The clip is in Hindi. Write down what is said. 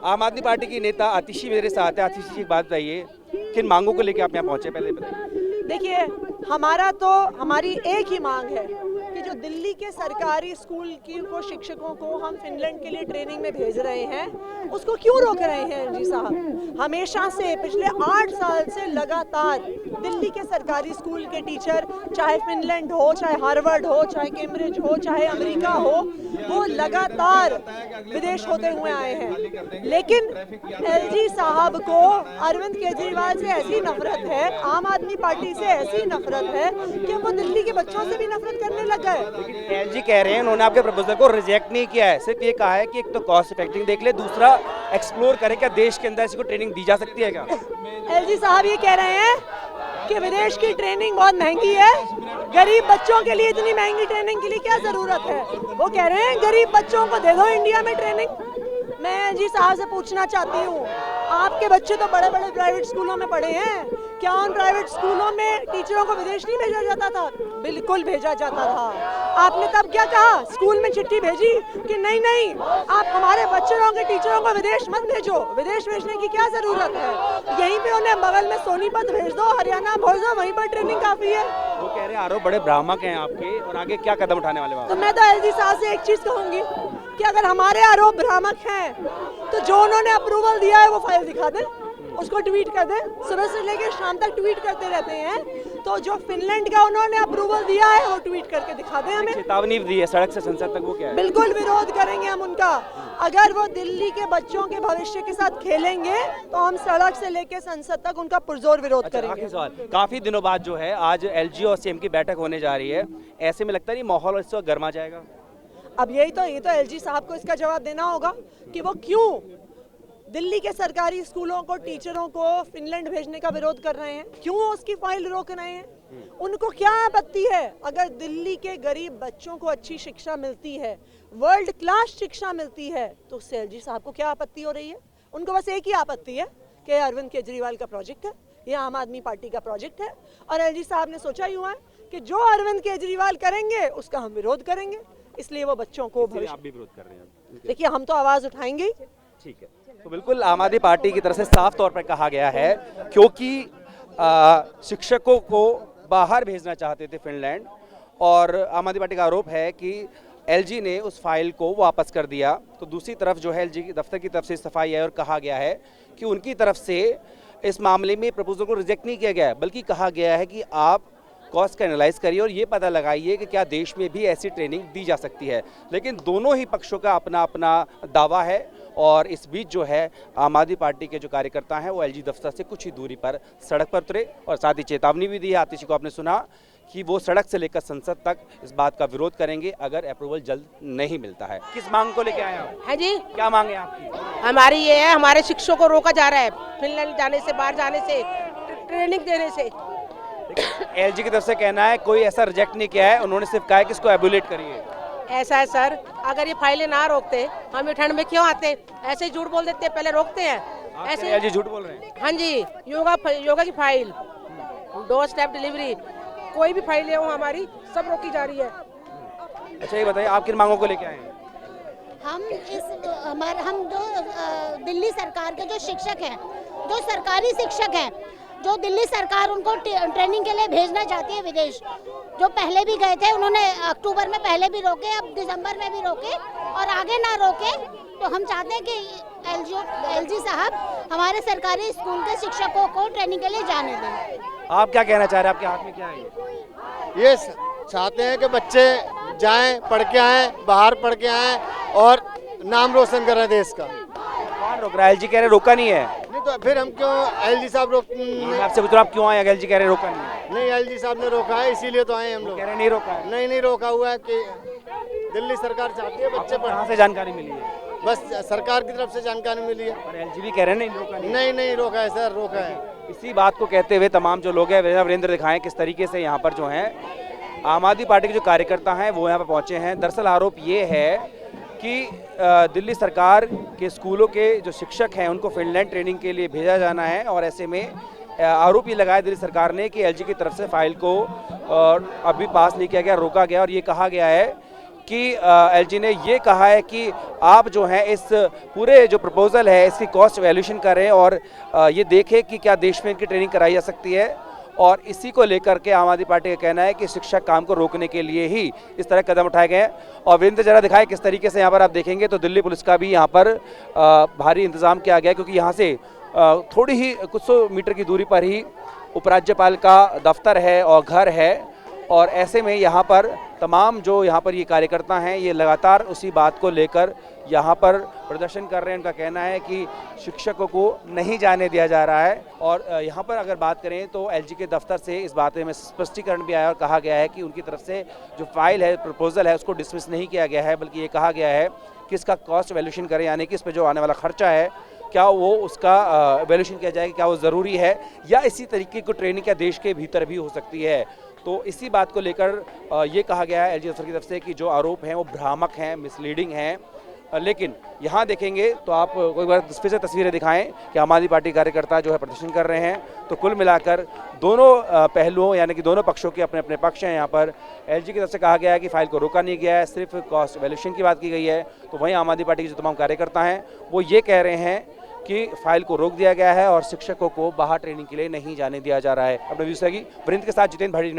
आम आदमी पार्टी की नेता आतिशी मेरे साथ है। आतिशी जी, एक बात बताइए, किन मांगों को लेकर आप यहाँ पहुंचे, पहले बताइए। देखिए, हमारी एक ही मांग है कि जो दिल्ली के सरकारी स्कूल की शिक्षकों को हम फिनलैंड के लिए ट्रेनिंग में भेज रहे हैं, उसको क्यों रोक रहे हैं जी साहब। हमेशा से पिछले 8 साल से लगातार दिल्ली के सरकारी स्कूल के टीचर, चाहे फिनलैंड हो, चाहे हार्वर्ड हो, चाहे कैम्ब्रिज हो, चाहे अमेरिका हो, वो लगातार विदेश होते हुए आए हैं। लेकिन एलजी साहब को अरविंद केजरीवाल से ऐसी नफरत है, आम आदमी पार्टी से ऐसी नफरत है कि वो दिल्ली के बच्चों से भी नफरत करने लग गए। लेकिन एलजी कह रहे हैं उन्होंने आपके प्रपोजल को रिजेक्ट नहीं किया है, सिर्फ ये कहा है कि एक तो कॉस्ट इफेक्टिव देख ले, दूसरा एक्सप्लोर करें क्या देश के अंदर ऐसी कोई ट्रेनिंग दी जा सकती है क्या। एलजी साहब ये कह रहे हैं कि विदेश की ट्रेनिंग बहुत महंगी है, गरीब बच्चों के लिए इतनी महंगी ट्रेनिंग के लिए क्या जरूरत है। वो कह रहे हैं गरीब बच्चों को दे दो इंडिया में ट्रेनिंग। मैं जी साहब से पूछना चाहती हूँ, आपके बच्चे तो बड़े बड़े प्राइवेट स्कूलों में पढ़े हैं, क्या उन प्राइवेट स्कूलों में टीचरों को विदेश नहीं भेजा जाता था? बिल्कुल भेजा जाता था। आपने तब क्या कहा? स्कूल में चिट्ठी भेजी कि नहीं नहीं, आप हमारे बच्चों के टीचरों को विदेश मत भेजो, विदेश भेजने की क्या जरूरत है, यहीं पे उन्हें बगल में सोनीपत भेज दो, हरियाणा भेज दो, वहीं पर ट्रेनिंग काफी है। वो कह रहे हैं आरोप बड़े भ्रामक हैं आपके, और आगे क्या कदम उठाने वाले हैं? तो मैं तो एलजी साहब से एक चीज कहूंगी कि अगर हमारे आरोप भ्रामक हैं तो जो उन्होंने अप्रूवल दिया है वो फाइल दिखा दें, उसको ट्वीट कर दें। सुबह से लेकर शाम तक ट्वीट करते रहते हैं, तो जो फिनलैंड का उन्होंने अप्रूवल दिया है वो ट्वीट करके दिखा दें हमें। चेतावनी दी है सड़क से संसद तक, वो क्या है? बिल्कुल विरोध करेंगे हम उनका। अगर वो दिल्ली के बच्चों के भविष्य के साथ खेलेंगे तो हम सड़क से लेकर संसद तक उनका पुरजोर विरोध करेंगे। काफी दिनों बाद जो है आज एलजी और सीएम की बैठक होने जा रही है, ऐसे में लगता नहीं माहौल इस वक्त गर्मा जाएगा? अब ये तो एलजी साहब को इसका जवाब देना होगा कि वो क्यों दिल्ली के सरकारी स्कूलों को, टीचरों को फिनलैंड भेजने का विरोध कर रहे हैं, क्यों उसकी फाइल रोक रहे हैं। उनको क्या आपत्ति है अगर दिल्ली के गरीब बच्चों को अच्छी शिक्षा मिलती है, वर्ल्ड क्लास शिक्षा मिलती है, तो उससे एलजी साहब को क्या आपत्ति हो रही है। उनको बस एक ही आपत्ति है कि अरविंद केजरीवाल का प्रोजेक्ट है, ये आम आदमी पार्टी का प्रोजेक्ट है, और एलजी साहब ने सोचा ही हुआ है कि जो अरविंद केजरीवाल करेंगे उसका हम विरोध करेंगे, इसलिए वो बच्चों को आप भी विरोध कर रहे हैं। देखिए, हम तो आवाज उठाएंगे। ठीक है, तो बिल्कुल आम आदमी पार्टी की तरफ से साफ तौर पर कहा गया है, क्योंकि शिक्षकों को बाहर भेजना चाहते थे फिनलैंड, और आम आदमी पार्टी का आरोप है कि एलजी ने उस फाइल को वापस कर दिया। तो दूसरी तरफ जो है एलजी की दफ्तर की तरफ से सफाई है और कहा गया है कि उनकी तरफ से इस मामले में प्रपोजल को रिजेक्ट नहीं किया गया है, बल्कि कहा गया है कि आप कॉस्ट का एनालाइज करिए और ये पता लगाइए कि क्या देश में भी ऐसी ट्रेनिंग दी जा सकती है। लेकिन दोनों ही पक्षों का अपना अपना दावा है, और इस बीच जो है आम आदमी पार्टी के जो कार्यकर्ता हैं वो एलजी दफ्तर से कुछ ही दूरी पर सड़क पर उतरे, और साथ ही चेतावनी भी दी है। आतिशी को आपने सुना कि वो सड़क से लेकर संसद तक इस बात का विरोध करेंगे अगर अप्रूवल जल्द नहीं मिलता है। किस मांग को लेके आए आप? है जी, क्या मांग है आपकी? हमारी ये है, हमारे शिक्षकों को रोका जा रहा है फिनलैंड जाने से, बाहर जाने से, ट्रेनिंग देने से। एलजी की तरफ से कहना है कोई ऐसा रिजेक्ट नहीं किया है, उन्होंने सिर्फ कहा है कि इसको एबुलेट करिए। ऐसा है सर, अगर ये फाइलें ना रोकते हम ये ठंड में क्यों आते, ऐसे ही झूठ बोल देते, पहले रोकते हैं ऐसे। एलजी झूठ बोल रहे हैं? हाँ जी, योगा की फाइल, डोर स्टेप डिलीवरी, कोई भी फाइलें हो हमारी सब रोकी जा रही है। अच्छा, ये बताइए आप किन मांगों को लेके आए हैं? हम जो दिल्ली सरकार के जो शिक्षक हैं, जो सरकारी शिक्षक हैं, जो दिल्ली सरकार उनको ट्रेनिंग के लिए भेजना चाहती है विदेश, जो पहले भी गए थे, उन्होंने अक्टूबर में पहले भी रोके, अब दिसंबर में भी रोके और आगे ना रोके, तो हम चाहते हैं कि एलजी साहब हमारे सरकारी स्कूल के शिक्षकों को ट्रेनिंग के लिए जाने दें। आप क्या कहना चाह रहे हैं? आपके हाथ में क्या है? ये चाहते हैं कि बच्चे जाएं, पढ़ के आएं, बाहर पढ़ के आएं और नाम रोशन करें देश का। कौन रोक रहा है? एलजी कह रहे रोका नहीं है। नहीं तो फिर हम क्यों, एलजी साहब मैं आपसे पूछ रहा हूं आप क्यों आए? एलजी कह रहे रोका नहीं है। नहीं, एलजी साहब ने रोका है, इसीलिए तो आए हम लोग। कह रहे नहीं रोका है। नहीं रोका हुआ है कि दिल्ली सरकार चाहती है बच्चे पढ़। कहाँ से जानकारी मिली है? बस सरकार की तरफ से जानकारी मिली है। और एलजी भी कह रहे नहीं रोका नहीं रोका है सर, रोका है। इसी बात को कहते हुए तमाम जो लोग हैं, वीरेंद्र दिखाएं किस तरीके से यहाँ पर जो है आम आदमी पार्टी के जो कार्यकर्ता हैं वो यहाँ पर पहुँचे हैं। दरअसल आरोप ये है कि दिल्ली सरकार के स्कूलों के जो शिक्षक हैं उनको फिनलैंड ट्रेनिंग के लिए भेजा जाना है, और ऐसे में आरोप ये लगाया दिल्ली सरकार ने कि एलजी की तरफ से फाइल को अभी पास नहीं किया गया, रोका गया, और ये कहा गया है कि एलजी ने ये कहा है कि आप जो हैं इस पूरे जो प्रपोजल है इसकी कॉस्ट वैल्यूएशन करें और ये देखें कि क्या देश में इनकी ट्रेनिंग कराई जा सकती है। और इसी को लेकर के आम आदमी पार्टी का कहना है कि शिक्षक काम को रोकने के लिए ही इस तरह कदम उठाए गए हैं। और वीरेंद्र जरा दिखाए किस तरीके से यहाँ पर आप देखेंगे तो दिल्ली पुलिस का भी यहाँ पर भारी इंतजाम किया गया, क्योंकि यहाँ से थोड़ी ही कुछ सौ मीटर की दूरी पर ही उपराज्यपाल का दफ्तर है और घर है। और ऐसे में यहाँ पर तमाम जो यहाँ पर ये कार्यकर्ता हैं ये लगातार उसी बात को लेकर यहाँ पर प्रदर्शन कर रहे हैं। उनका कहना है कि शिक्षकों को नहीं जाने दिया जा रहा है। और यहाँ पर अगर बात करें तो एलजी के दफ्तर से इस बात में स्पष्टीकरण भी आया और कहा गया है कि उनकी तरफ से जो फाइल है, प्रपोजल है, उसको डिसमिस नहीं किया गया है, बल्कि ये कहा गया है कि इसका कॉस्ट वैल्यूएशन करें, यानी कि इस पर जो आने वाला खर्चा है क्या वो उसका वैल्यूएशन किया जाएगा, क्या वो ज़रूरी है या इसी तरीके की ट्रेनिंग क्या देश के भीतर भी हो सकती है। तो इसी बात को लेकर ये कहा गया है एलजी दफ्तर की तरफ से कि जो आरोप हैं वो भ्रामक हैं, मिसलीडिंग हैं। लेकिन यहाँ देखेंगे तो आप कोई बार फिर से तस्वीरें दिखाएं कि आम आदमी पार्टी कार्यकर्ता जो है प्रदर्शन कर रहे हैं। तो कुल मिलाकर दोनों पहलुओं यानी कि दोनों पक्षों के अपने अपने पक्ष हैं। यहाँ पर एलजी की तरफ से कहा गया है कि फाइल को रोका नहीं गया है, सिर्फ कॉस्ट वैल्यूएशन की बात की गई है। तो वहीं आम आदमी पार्टी के जो तमाम कार्यकर्ता हैं वो ये कह रहे हैं कि फाइल को रोक दिया गया है और शिक्षकों को बाहर ट्रेनिंग के लिए नहीं जाने दिया जा रहा है। अपने व्यूज वीरेंद्र के साथ जितेंद्र भाटी।